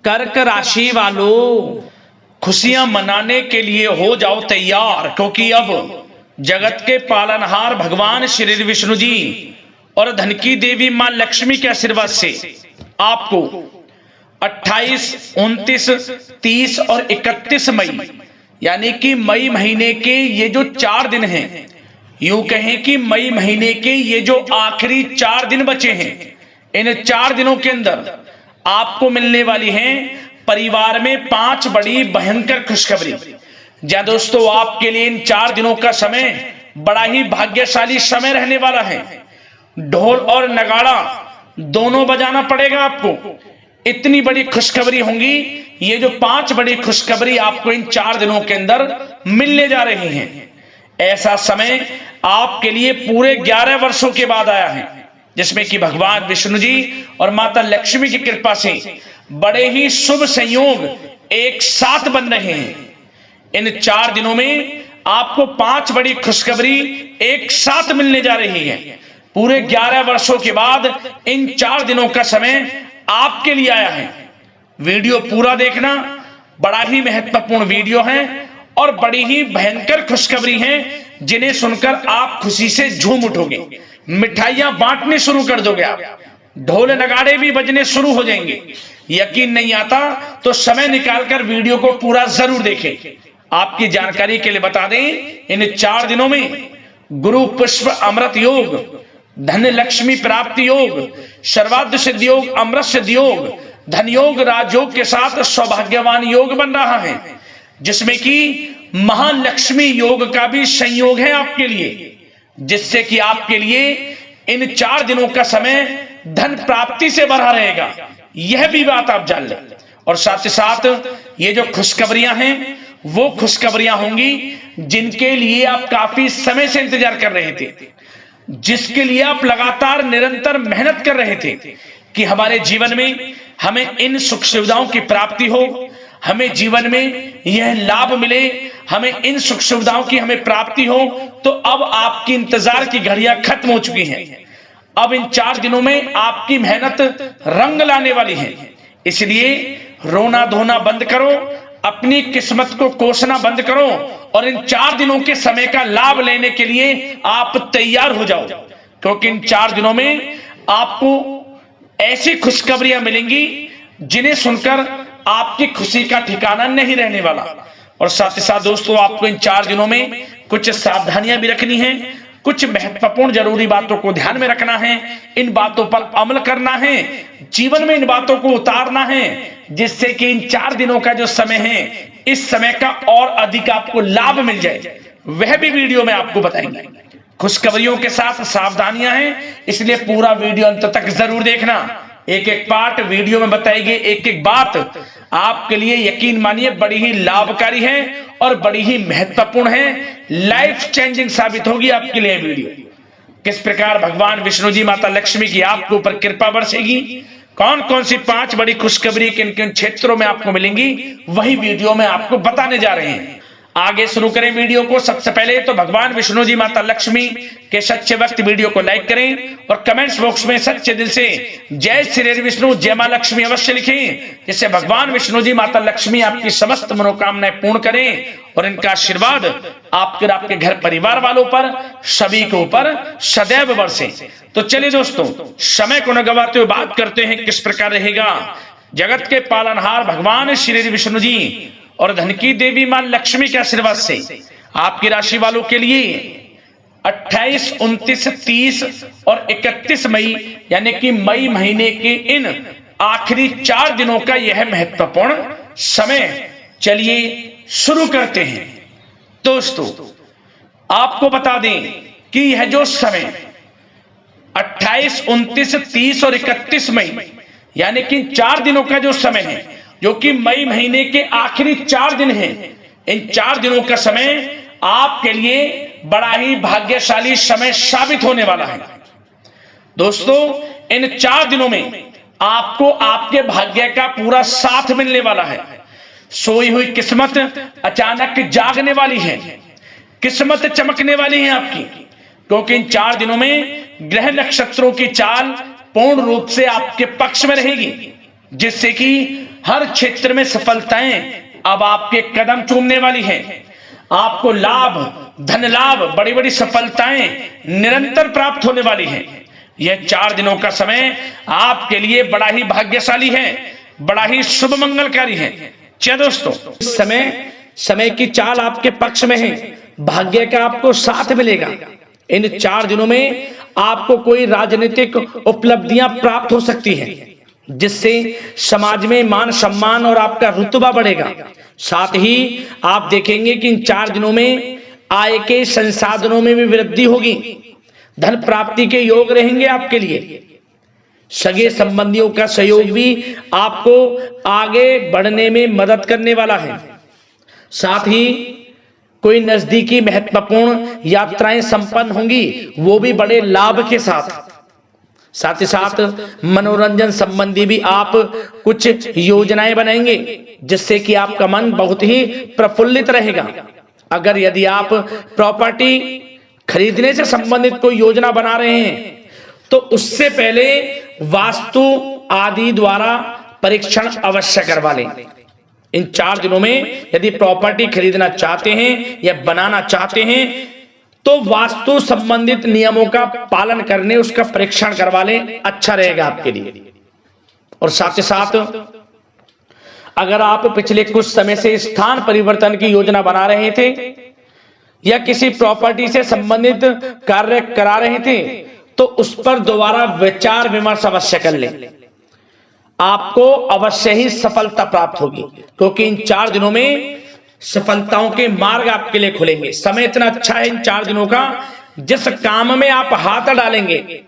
कर्क राशि वालों, खुशियां मनाने के लिए हो जाओ तैयार, क्योंकि अब जगत के पालनहार भगवान श्री विष्णु जी और धन की देवी मां लक्ष्मी के आशीर्वाद से आपको 28, 29, 30 और 31 मई यानी कि मई महीने के ये जो 4 दिन हैं, यूं कहें कि मई महीने के ये जो आखिरी 4 दिन बचे हैं, इन 4 दिनों के अंदर आपको मिलने वाली हैं परिवार में 5 बड़ी भयंकर खुशखबरी। जी दोस्तों, आपके लिए इन 4 दिनों का समय बड़ा ही भाग्यशाली समय रहने वाला है। ढोल और नगाड़ा दोनों बजाना पड़ेगा आपको। इतनी बड़ी खुशखबरी होंगी। ये जो 5 बड़ी खुशखबरी आपको इन 4 दिनों के अंदर मिलने जा रही हैं, ऐसा समय आपके लिए पूरे 11 वर्षों के बाद आया है, जिसमें कि भगवान विष्णु जी और माता लक्ष्मी की कृपा से बड़े ही शुभ संयोग एक साथ बन रहे हैं। इन 4 दिनों में आपको 5 बड़ी खुशखबरी एक साथ मिलने जा रही है। पूरे 11 वर्षों के बाद इन 4 दिनों का समय आपके लिए आया है। वीडियो पूरा देखना, बड़ा ही महत्वपूर्ण वीडियो है और बड़ी ही भयंकर खुशखबरी है, जिन्हें सुनकर आप खुशी से झूम उठोगे, मिठाइयां बांटने शुरू कर दोगे, आप ढोल नगाड़े भी बजने शुरू हो जाएंगे। यकीन नहीं आता तो समय निकालकर वीडियो को पूरा जरूर देखें। आपकी जानकारी के लिए बता दें, इन 4 दिनों में गुरु पुष्प अमृत योग, धन लक्ष्मी प्राप्ति योग, सर्वार्थ सिद्धि योग, अमृत सिद्धि योग, धन योग, राजयोग के साथ सौभाग्यवान योग बन रहा है, जिसमें कि महालक्ष्मी योग का भी संयोग है आपके लिए, जिससे कि आपके लिए इन 4 दिनों का समय धन प्राप्ति से भरा रहेगा। यह भी बात आप जान लें। और साथ ही साथ ये जो खुशखबरियां हैं, वो खुशखबरियां होंगी जिनके लिए आप काफी समय से इंतजार कर रहे थे, जिसके लिए आप लगातार निरंतर मेहनत कर रहे थे कि हमारे जीवन में हमें इन सुख सुविधाओं की प्राप्ति हो, हमें जीवन में यह लाभ मिले, हमें इन सुख सुविधाओं की हमें प्राप्ति हो। तो अब आपकी इंतजार की घड़ियां खत्म हो चुकी हैं। अब इन 4 दिनों में आपकी मेहनत रंग लाने वाली है। इसलिए रोना धोना बंद करो, अपनी किस्मत को कोसना बंद करो और इन 4 दिनों के समय का लाभ लेने के लिए आप तैयार हो जाओ, क्योंकि इन 4 दिनों में आपको ऐसी खुशखबरियां मिलेंगी जिन्हें सुनकर आपकी खुशी का ठिकाना नहीं रहने वाला। और साथ ही साथ दोस्तों, आपको इन 4 दिनों में कुछ सावधानियां भी रखनी है, कुछ महत्वपूर्ण जरूरी बातों को ध्यान में रखना है, इन बातों पर अमल करना है, जीवन में इन बातों को उतारना है, जिससे कि इन 4 दिनों का जो समय है, इस समय का और अधिक आपको लाभ मिल जाए। वह भी वीडियो में आपको बताएंगे। खुशखबरियों के साथ सावधानियां हैं, इसलिए पूरा वीडियो अंत तक जरूर देखना। एक एक पार्ट वीडियो में बताई गई एक एक बात आपके लिए, यकीन मानिए, बड़ी ही लाभकारी है और बड़ी ही महत्वपूर्ण है। लाइफ चेंजिंग साबित होगी आपके लिए वीडियो। किस प्रकार भगवान विष्णु जी, माता लक्ष्मी की आपके ऊपर कृपा बरसेगी, कौन कौन सी 5 बड़ी खुशखबरी किन किन क्षेत्रों में आपको मिलेंगी, वही वीडियो में आपको बताने जा रहे हैं। आगे शुरू करें वीडियो को। सबसे पहले तो भगवान विष्णु जी, माता लक्ष्मी के सच्चे भक्त वीडियो को लाइक करें और कमेंट्स बॉक्स में सच्चे दिल से जय श्री विष्णु, जय मां लक्ष्मी अवश्य लिखें, जिससे भगवान विष्णु जी, माता लक्ष्मी आपकी समस्त मनोकामनाएं पूर्ण करें और इनका आशीर्वाद आपके घर परिवार वालों पर, सभी के ऊपर सदैव बरसे। तो चलिए दोस्तों, समय को न गवाते हुए बात करते हैं किस प्रकार रहेगा जगत के पालनहार भगवान श्री विष्णु जी और धन की देवी मां लक्ष्मी के आशीर्वाद से आपकी राशि वालों के लिए 28, 29, 30 और 31 मई यानी कि मई महीने के इन आखिरी 4 दिनों का यह महत्वपूर्ण समय। चलिए शुरू करते हैं। दोस्तों, आपको बता दें कि यह जो समय 28, 29, 30 और 31 मई यानी कि 4 दिनों का जो समय है, जो कि मई महीने के आखिरी 4 दिन हैं, इन 4 दिनों का समय आपके लिए बड़ा ही भाग्यशाली समय साबित होने वाला है। दोस्तों, इन 4 दिनों में आपको आपके भाग्य का पूरा साथ मिलने वाला है। सोई हुई किस्मत अचानक जागने वाली है, किस्मत चमकने वाली है आपकी, क्योंकि इन 4 दिनों में ग्रह नक्षत्रों की चाल पूर्ण रूप से आपके पक्ष में रहेगी, जिससे कि हर क्षेत्र में सफलताएं अब आपके कदम चूमने वाली हैं। आपको लाभ, धन लाभ, बड़ी बड़ी सफलताएं निरंतर प्राप्त होने वाली हैं। यह 4 दिनों का समय आपके लिए बड़ा ही भाग्यशाली है, बड़ा ही शुभ मंगलकारी है। क्या दोस्तों, इस समय की चाल आपके पक्ष में है, भाग्य का आपको साथ मिलेगा। इन 4 दिनों में आपको कोई राजनीतिक उपलब्धियां प्राप्त हो सकती हैं, जिससे समाज में मान सम्मान और आपका रुतबा बढ़ेगा। साथ ही आप देखेंगे कि इन 4 दिनों में आय के संसाधनों में भी वृद्धि होगी, धन प्राप्ति के योग रहेंगे आपके लिए। सगे संबंधियों का सहयोग भी आपको आगे बढ़ने में मदद करने वाला है। साथ ही कोई नजदीकी महत्वपूर्ण यात्राएं संपन्न होंगी, वो भी बड़े लाभ के साथ ही साथ मनोरंजन संबंधी भी आप कुछ योजनाएं बनाएंगे, जिससे कि आपका मन बहुत ही प्रफुल्लित रहेगा। अगर यदि आप प्रॉपर्टी खरीदने से संबंधित कोई योजना बना रहे हैं, तो उससे पहले वास्तु आदि द्वारा परीक्षण अवश्य करवा लें। इन 4 दिनों में यदि प्रॉपर्टी खरीदना चाहते हैं या बनाना चाहते हैं, तो वास्तु संबंधित नियमों का पालन करने उसका परीक्षण करवा लें, अच्छा रहेगा आपके लिए। और साथ ही साथ अगर आप पिछले कुछ समय से स्थान परिवर्तन की योजना बना रहे थे या किसी प्रॉपर्टी से संबंधित कार्य करा रहे थे, तो उस पर दोबारा विचार विमर्श अवश्य कर लें। आपको अवश्य ही सफलता प्राप्त होगी, क्योंकि इन 4 दिनों में सफलताओं के मार्ग आपके लिए खुलेंगे। समय इतना अच्छा है इन 4 दिनों का, जिस काम में आप हाथ डालेंगे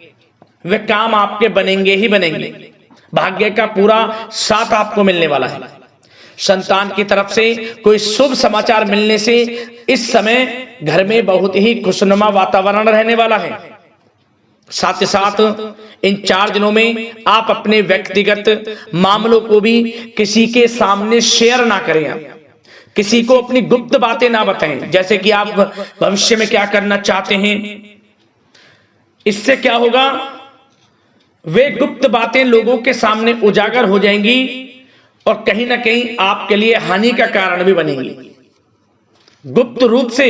वे काम आपके बनेंगे ही बनेंगे। भाग्य का पूरा साथ आपको मिलने वाला है। संतान की तरफ से कोई शुभ समाचार मिलने से इस समय घर में बहुत ही खुशनुमा वातावरण रहने वाला है। साथ ही साथ इन 4 दिनों में आप अपने व्यक्तिगत मामलों को भी किसी के सामने शेयर ना करें, किसी को अपनी गुप्त बातें ना बताएं, जैसे कि आप भविष्य में क्या करना चाहते हैं। इससे क्या होगा, वे गुप्त बातें लोगों के सामने उजागर हो जाएंगी और कहीं ना कहीं आपके लिए हानि का कारण भी बनेंगी। गुप्त रूप से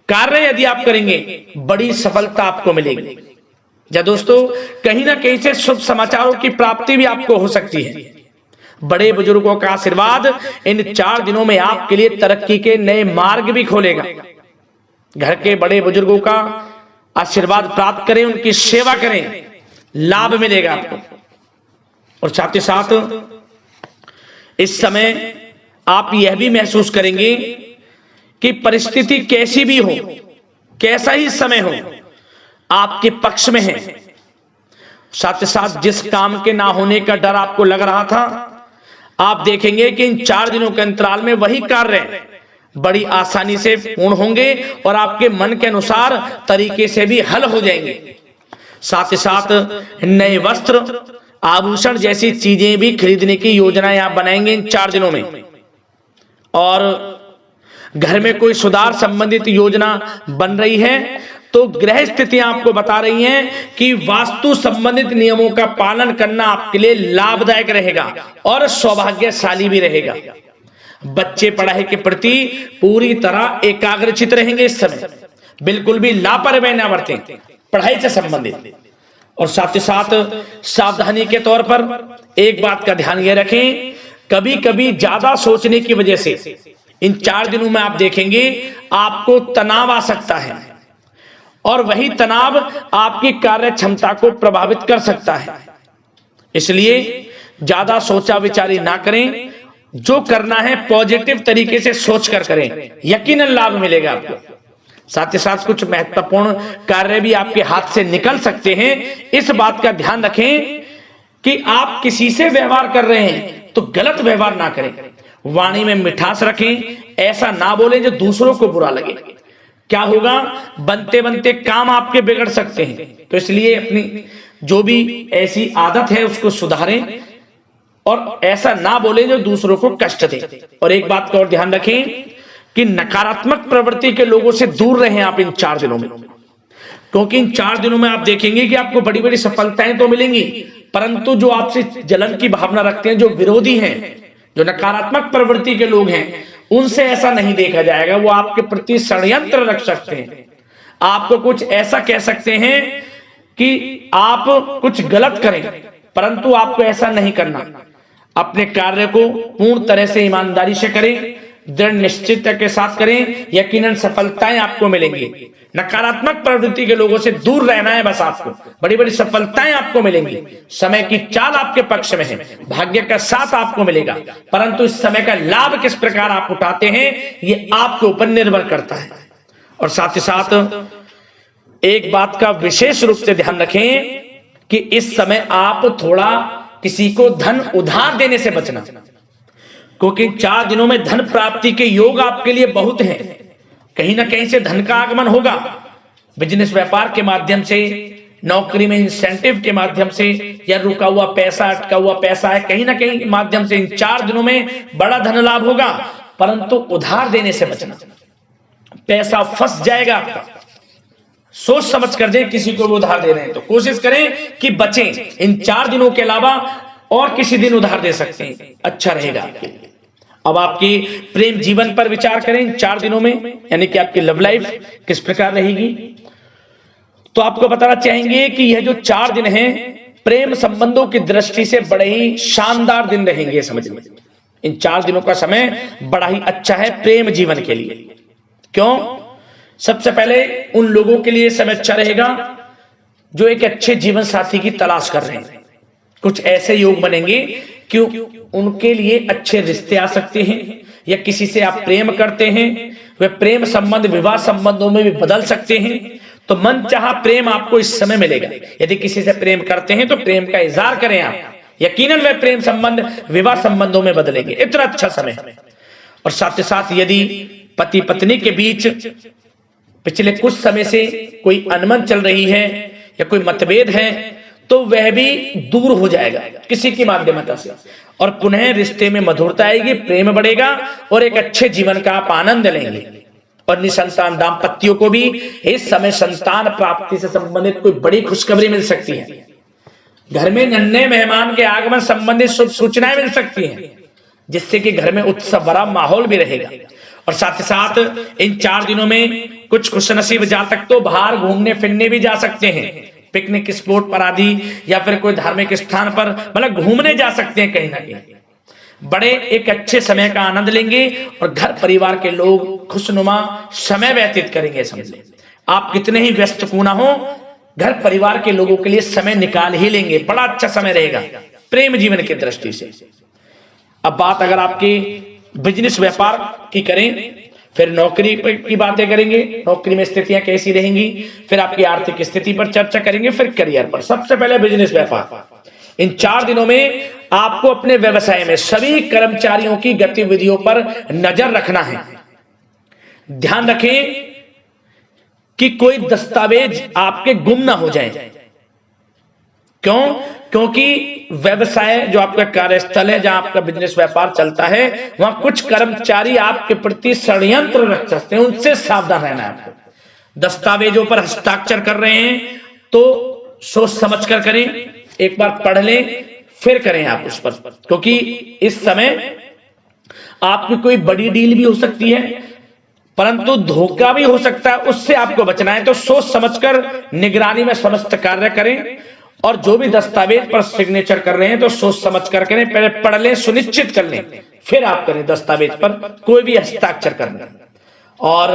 कार्य यदि आप करेंगे, बड़ी सफलता आपको मिलेगी। या दोस्तों, कहीं ना कहीं से शुभ समाचारों की प्राप्ति भी आपको हो सकती है। बड़े बुजुर्गों का आशीर्वाद इन 4 दिनों में आपके लिए तरक्की के नए मार्ग भी खोलेगा। घर के बड़े बुजुर्गों का आशीर्वाद प्राप्त करें, उनकी सेवा करें, लाभ मिलेगा आपको। और साथ ही साथ इस समय आप यह भी महसूस करेंगे कि परिस्थिति कैसी भी हो, कैसा ही समय हो, आपके पक्ष में है। साथ ही साथ जिस काम के ना होने का डर आपको लग रहा था, आप देखेंगे कि इन 4 दिनों के अंतराल में वही कार्य बड़ी आसानी से पूर्ण होंगे और आपके मन के अनुसार तरीके से भी हल हो जाएंगे। साथ ही साथ नए वस्त्र, आभूषण जैसी चीजें भी खरीदने की योजनाएं आप बनाएंगे इन 4 दिनों में। और घर में कोई सुधार संबंधित योजना बन रही है, तो ग्रह स्थितियां आपको बता रही हैं कि वास्तु संबंधित नियमों का पालन करना आपके लिए लाभदायक रहेगा और सौभाग्यशाली भी रहेगा। बच्चे पढ़ाई के प्रति पूरी तरह एकाग्रचित रहेंगे इस समय, बिल्कुल भी लापरवाही ना बरतें पढ़ाई से संबंधित। और साथ ही साथ सावधानी के तौर पर एक बात का ध्यान यह रखें, कभी कभी ज्यादा सोचने की वजह से इन 4 दिनों में आप देखेंगे आपको तनाव आ सकता है, और वही तनाव आपकी कार्य क्षमता को प्रभावित कर सकता है। इसलिए ज्यादा सोचा विचारी ना करें, जो करना है पॉजिटिव तरीके से सोचकर करें, यकीनन लाभ मिलेगा आपको। साथ ही साथ कुछ महत्वपूर्ण कार्य भी आपके हाथ से निकल सकते हैं। इस बात का ध्यान रखें कि आप किसी से व्यवहार कर रहे हैं तो गलत व्यवहार ना करें, वाणी में मिठास रखें, ऐसा ना बोलें जो दूसरों को बुरा लगे। क्या होगा, बनते बनते काम आपके बिगड़ सकते हैं। तो इसलिए अपनी जो भी ऐसी आदत है उसको सुधारें और ऐसा ना बोले जो दूसरों को कष्ट दे। और एक बात का और ध्यान रखें कि नकारात्मक प्रवृत्ति के लोगों से दूर रहें आप इन 4 दिनों में, क्योंकि इन 4 दिनों में आप देखेंगे कि आपको बड़ी बड़ी सफलताएं तो मिलेंगी, परंतु जो आपसे जलन की भावना रखते हैं, जो विरोधी हैं, जो नकारात्मक प्रवृत्ति के लोग हैं, उनसे ऐसा नहीं देखा जाएगा। वो आपके प्रति षड्यंत्र रख सकते हैं, आपको कुछ ऐसा कह सकते हैं कि आप कुछ गलत करें, परंतु आपको ऐसा नहीं करना। अपने कार्य को पूर्ण तरह से ईमानदारी से करें, दृढ़ निश्चितता के साथ करें, यकीनन सफलताएं आपको मिलेंगी। नकारात्मक प्रवृत्ति के लोगों से दूर रहना है बस आपको, बड़ी बड़ी सफलताएं आपको मिलेंगी। समय की चाल आपके पक्ष में है, भाग्य का साथ आपको मिलेगा, परंतु इस समय का लाभ किस प्रकार आप उठाते हैं ये आपके ऊपर निर्भर करता है। और साथ ही साथ एक बात का विशेष रूप से ध्यान रखें कि इस समय आप थोड़ा किसी को धन उधार देने से बचना, क्योंकि 4 दिनों में धन प्राप्ति के योग आपके लिए बहुत हैं। कहीं ना कहीं से धन का आगमन होगा, बिजनेस व्यापार के माध्यम से, नौकरी में इंसेंटिव के माध्यम से, या रुका हुआ पैसा, अटका हुआ पैसा है, कहीं ना कहीं माध्यम से इन 4 दिनों में बड़ा धन लाभ होगा, परंतु उधार देने से बचना। पैसा फंस जाएगा आपका, सोच समझ कर दे। किसी को भी उधार दे रहे हैं तो कोशिश करें कि बचें। इन 4 दिनों के अलावा और किसी दिन उधार दे सकते हैं, अच्छा रहेगा आपके लिए। अब आपकी प्रेम जीवन पर विचार करें इन 4 दिनों में, यानी कि आपकी लव लाइफ किस प्रकार रहेगी। तो आपको बताना चाहेंगे कि यह जो 4 दिन हैं प्रेम संबंधों की दृष्टि से बड़े ही शानदार दिन रहेंगे। समझ में, इन 4 दिनों का समय बड़ा ही अच्छा है प्रेम जीवन के लिए। क्यों? सबसे पहले उन लोगों के लिए समय अच्छा रहेगा जो एक अच्छे जीवन साथी की तलाश कर रहे हैं। कुछ ऐसे योग बनेंगे कि उनके लिए अच्छे रिश्ते आ सकते हैं, या किसी से आप प्रेम करते हैं, वे प्रेम संबंध विवाह संबंधों में भी बदल सकते हैं। तो मन चाहा प्रेम आपको इस समय मिलेगा। यदि किसी से प्रेम करते हैं तो प्रेम का इजहार करें आप, यकीनन वे प्रेम संबंध विवाह संबंधों में बदलेंगे। इतना अच्छा समय। और साथ ही साथ यदि पति पत्नी के बीच पिछले कुछ समय से कोई अनबन चल रही है या कोई मतभेद है तो वह भी दूर हो जाएगा किसी की माध्यमता से, और पुनः रिश्ते में मधुरता आएगी, प्रेम बढ़ेगा और एक अच्छे जीवन का आप आनंद लेंगे। और निसंतान दाम्पत्यों को भी इस समय संतान प्राप्ति से संबंधित कोई बड़ी खुशखबरी मिल सकती है। घर में नन्हे मेहमान के आगमन संबंधित शुभ सूचनाएं मिल सकती हैं, जिससे कि घर में उत्सव भरा माहौल भी रहेगा। और साथ ही साथ इन 4 दिनों में कुछ खुशनसीब जातक तो बाहर घूमने फिरने भी जा सकते हैं, पिकनिक स्पॉट पर आदि, या फिर कोई धार्मिक स्थान पर मतलब घूमने जा सकते हैं। कहीं ना कहीं बड़े एक अच्छे समय का आनंद लेंगे और घर परिवार के लोग खुशनुमा समय व्यतीत करेंगे। समझिए, आप कितने ही व्यस्त क्यों ना हो, घर परिवार के लोगों के लिए समय निकाल ही लेंगे। बड़ा अच्छा समय रहेगा प्रेम जीवन की दृष्टि से। अब बात अगर आपकी बिजनेस व्यापार की करें, फिर नौकरी की बातें करेंगे, नौकरी में स्थितियां कैसी रहेंगी, फिर आपकी आर्थिक स्थिति पर चर्चा करेंगे, फिर करियर पर। सबसे पहले बिजनेस व्यापार। इन 4 दिनों में आपको अपने व्यवसाय में सभी कर्मचारियों की गतिविधियों पर नजर रखना है। ध्यान रखें कि कोई दस्तावेज आपके गुम ना हो जाए। क्यों? क्योंकि व्यवसाय जो आपका कार्यस्थल है, जहां आपका बिजनेस व्यापार चलता है, वहां कुछ कर्मचारी आपके प्रति षड्यंत्र रख सकते हैं, उनसे सावधान रहना है आपको। दस्तावेजों पर हस्ताक्षर कर रहे हैं तो सोच समझ कर करें, एक बार पढ़ लें फिर करें आप उस पर, क्योंकि इस समय आपकी कोई बड़ी डील भी हो सकती है, परंतु धोखा भी हो सकता है, उससे आपको बचना है। तो सोच समझकर निगरानी में समस्त कार्य करें, और जो भी दस्तावेज पर सिग्नेचर कर रहे हैं तो सोच समझ कर करें, पहले पढ़ लें, सुनिश्चित कर लें, फिर आप करें दस्तावेज पर कोई भी हस्ताक्षर करना। और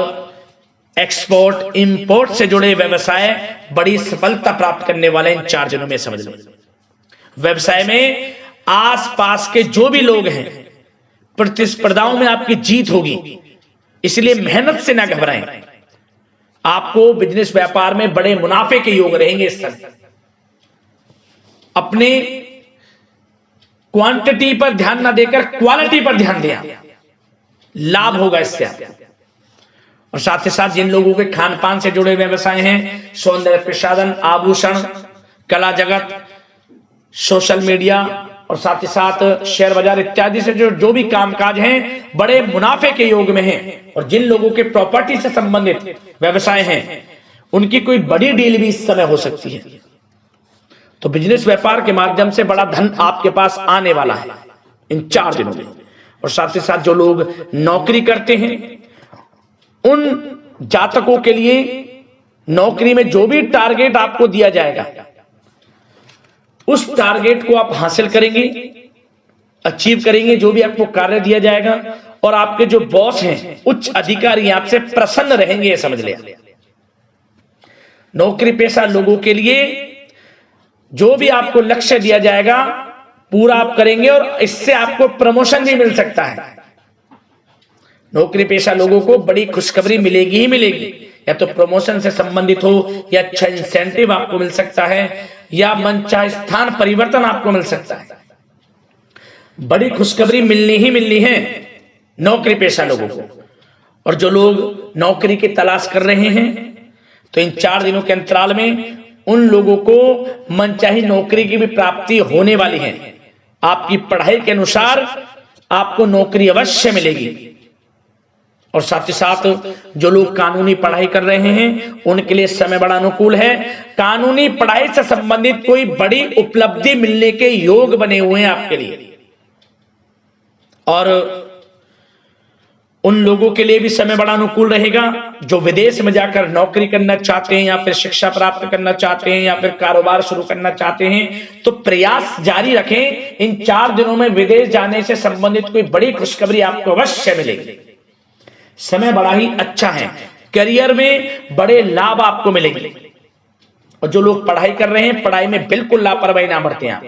एक्सपोर्ट इंपोर्ट से जुड़े व्यवसाय बड़ी सफलता प्राप्त करने वाले इन 4 दिनों में। समझ लें, व्यवसाय में आसपास के जो भी लोग हैं, प्रतिस्पर्धाओं में आपकी जीत होगी, इसलिए मेहनत से ना घबराएं। आपको बिजनेस व्यापार में बड़े मुनाफे के योग रहेंगे इस समय। अपने क्वांटिटी पर ध्यान ना देकर क्वालिटी पर ध्यान दिया, लाभ होगा इससे। और साथ ही साथ जिन लोगों के खान पान से जुड़े व्यवसाय हैं, सौंदर्य प्रसाधन, आभूषण, कला जगत, सोशल मीडिया और साथ ही साथ शेयर बाजार इत्यादि से जो भी कामकाज हैं, बड़े मुनाफे के योग में हैं। और जिन लोगों के प्रॉपर्टी से संबंधित व्यवसाय हैं, उनकी कोई बड़ी डील भी इस समय हो सकती है। तो बिजनेस व्यापार के माध्यम से बड़ा धन आपके पास आने वाला है इन 4 दिनों में। और साथ ही साथ जो लोग नौकरी करते हैं उन जातकों के लिए नौकरी में जो भी टारगेट आपको दिया जाएगा उस टारगेट को आप हासिल करेंगे, अचीव करेंगे। जो भी आपको कार्य दिया जाएगा और आपके जो बॉस हैं, उच्च अधिकारी आपसे प्रसन्न रहेंगे, ये समझ लिया। नौकरी पेशा लोगों के लिए जो भी आपको लक्ष्य दिया जाएगा पूरा आप करेंगे और इससे आपको प्रमोशन भी मिल सकता है। नौकरी पेशा लोगों को बड़ी खुशखबरी मिलेगी ही मिलेगी, या तो प्रमोशन से संबंधित हो या अच्छा इंसेंटिव आपको मिल सकता है या मनचाहे स्थान परिवर्तन आपको मिल सकता है। बड़ी खुशखबरी मिलनी ही मिलनी है नौकरी पेशा लोगों को। और जो लोग नौकरी की तलाश कर रहे हैं तो इन 4 दिनों के अंतराल में उन लोगों को मनचाही नौकरी की भी प्राप्ति होने वाली है। आपकी पढ़ाई के अनुसार आपको नौकरी अवश्य मिलेगी। और साथ ही साथ जो लोग कानूनी पढ़ाई कर रहे हैं उनके लिए समय बड़ा अनुकूल है। कानूनी पढ़ाई से संबंधित कोई बड़ी उपलब्धि मिलने के योग बने हुए हैं आपके लिए। और उन लोगों के लिए भी समय बड़ा अनुकूल रहेगा जो विदेश में जाकर नौकरी करना चाहते हैं या फिर शिक्षा प्राप्त करना चाहते हैं या फिर कारोबार शुरू करना चाहते हैं, तो प्रयास जारी रखें। इन 4 दिनों में विदेश जाने से संबंधित कोई बड़ी खुशखबरी आपको अवश्य मिलेगी। समय बड़ा ही अच्छा है, करियर में बड़े लाभ आपको मिलेंगे। और जो लोग पढ़ाई कर रहे हैं पढ़ाई में बिल्कुल लापरवाही ना बरतें आप।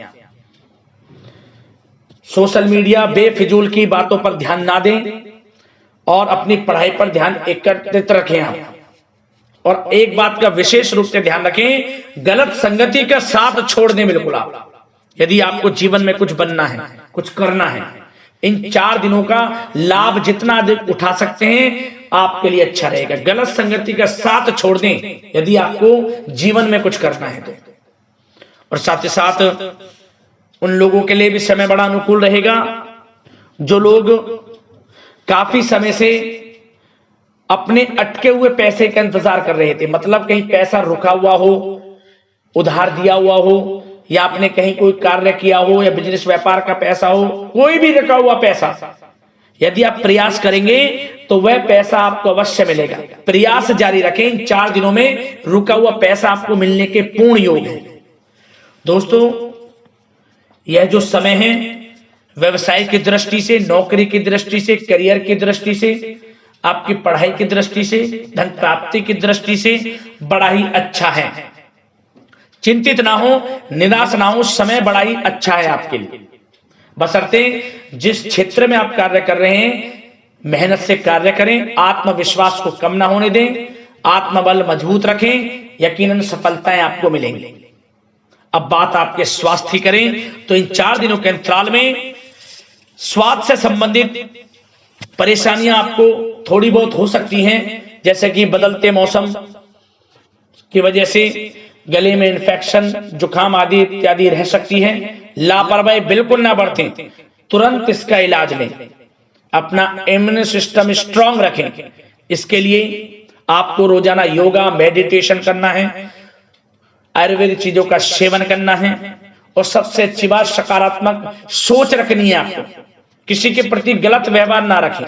सोशल मीडिया बेफिजूल की बातों पर ध्यान ना दें और अपनी पढ़ाई पर ध्यान एकत्रित रखें आप। और एक बात का विशेष रूप से ध्यान रखें, गलत संगति का साथ छोड़ दें बिल्कुल आप। यदि आपको जीवन में कुछ बनना है, कुछ करना है, इन 4 दिनों का लाभ जितना अधिक उठा सकते हैं आपके लिए अच्छा रहेगा। गलत संगति का साथ छोड़ दें यदि आपको जीवन में कुछ करना है तो। और साथ ही साथ उन लोगों के लिए भी समय बड़ा अनुकूल रहेगा जो लोग काफी समय से अपने अटके हुए पैसे का इंतजार कर रहे थे। मतलब कहीं पैसा रुका हुआ हो, उधार दिया हुआ हो, या आपने कहीं कोई कार्य किया हो, या बिजनेस व्यापार का पैसा हो, कोई भी रुका हुआ पैसा, यदि आप प्रयास करेंगे तो वह पैसा आपको अवश्य मिलेगा। प्रयास जारी रखें। इन 4 दिनों में रुका हुआ पैसा आपको मिलने के पूर्ण योग है। दोस्तों, यह जो समय है व्यवसाय की दृष्टि से, नौकरी की दृष्टि से, करियर की दृष्टि से, आपकी पढ़ाई की दृष्टि से, धन प्राप्ति की दृष्टि से बड़ा ही अच्छा है। चिंतित ना हो, निराश ना हो, समय बड़ा ही अच्छा है आपके लिए। बशर्ते जिस क्षेत्र में आप कार्य कर रहे हैं मेहनत से कार्य करें, आत्मविश्वास को कम ना होने दें, आत्मबल मजबूत रखें, यकीनन सफलताएं आपको मिलेंगी। अब बात आपके स्वास्थ्य की करें तो इन 4 दिनों के अंतराल में स्वास्थ्य से संबंधित परेशानियां आपको थोड़ी बहुत हो सकती हैं, जैसे कि बदलते मौसम की वजह से गले में इन्फेक्शन, जुकाम आदि इत्यादि रह सकती है। लापरवाही बिल्कुल ना बरतें, तुरंत इसका इलाज लें। अपना इम्यून सिस्टम स्ट्रांग रखें। इसके लिए आपको रोजाना योगा, मेडिटेशन करना है, आयुर्वेदिक चीजों का सेवन करना है और सबसे अच्छी बात सकारात्मक सोच रखनी है आपको। किसी के प्रति गलत व्यवहार ना रखें,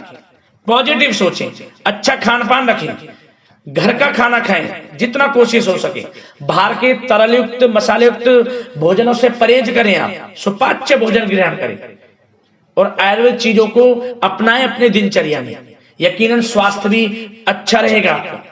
पॉजिटिव सोचें, अच्छा खान पान रखें, घर का खाना खाएं जितना कोशिश हो सके, बाहर के तरल युक्त मसाले युक्त भोजनों से परहेज करें, आप सुपाच्य भोजन ग्रहण करें और आयुर्वेद चीजों को अपनाएं अपने दिनचर्या में। यकीनन स्वास्थ्य भी अच्छा रहेगा आपका।